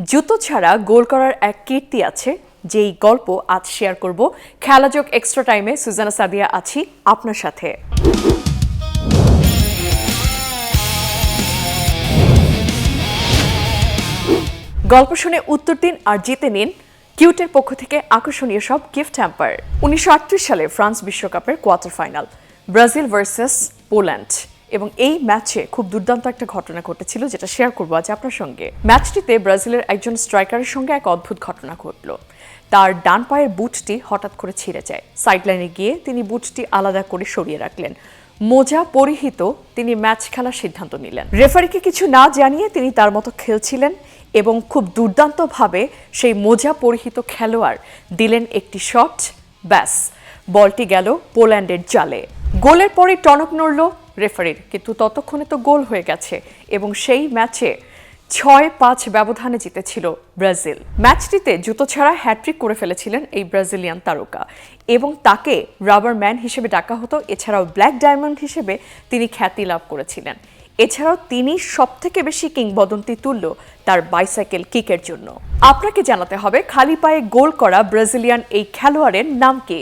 জুতো ছাড়া গোল করার এক কীর্তি আছে, যেই গল্প আজ শেয়ার করব। খেলাযোগ এক্সট্রা টাইমে সুজানা সাদিয়া আছি আপনার সাথে। গল্প শুনে উত্তর দিন আর জিতে নিন কিউটের পক্ষ থেকে আকর্ষণীয় সব গিফট হ্যাম্পার। 1938 সালে ফ্রান্স বিশ্বকাপের quarter final, Brazil versus Poland, এবং এই ম্যাচে খুব দুর্দান্ত একটা ঘটনা ঘটেছিল, যেটা শেয়ার করবো আজ আপনার সঙ্গে। ম্যাচটিতে ব্রাজিলের একজন স্ট্রাইকারের সঙ্গে এক অদ্ভুত ঘটনা ঘটলো। তার ডান পায়ের বুটটি হঠাৎ করে ছিঁড়ে যায়। সাইডলাইনে গিয়ে তিনি বুটটি আলাদা করে সরিয়ে রাখলেন। মোজা পরিহিত তিনি ম্যাচ খেলার সিদ্ধান্ত নিলেন। রেফারিকে কিছু না জানিয়ে তিনি তার মতো খেলছিলেন এবং খুব দুর্দান্তভাবে সেই মোজা পরিহিত খেলোয়াড় দিলেন একটি শট। ব্যাস, বলটি গেল পোল্যান্ডের জালে। গোলের পরে টনক নড়ল রেফারির, কিন্তু ততক্ষণে তো গোল হয়ে গেছে এবং সেই ম্যাচে 6-5 ব্যবধানে জিতেছিল ব্রাজিল। ম্যাচটিতে জুতো ছাড়া হ্যাট্রিক করে ফেলেছিলেন এই ব্রাজিলিয়ান তারকা এবং তাকে রাবার ম্যান হিসেবে ডাকা হতো। এছাড়াও ব্ল্যাক ডায়মন্ড হিসেবে তিনি খ্যাতি লাভ করেছিলেন। এছাড়াও তিনি সবথেকে বেশি কিংবদন্তি তুল্য তার বাইসাইকেল কিকের জন্য। আপনাকে জানাতে হবে খালি পায়ে গোল করা ব্রাজিলিয়ান এই খেলোয়াড়ের নাম কি।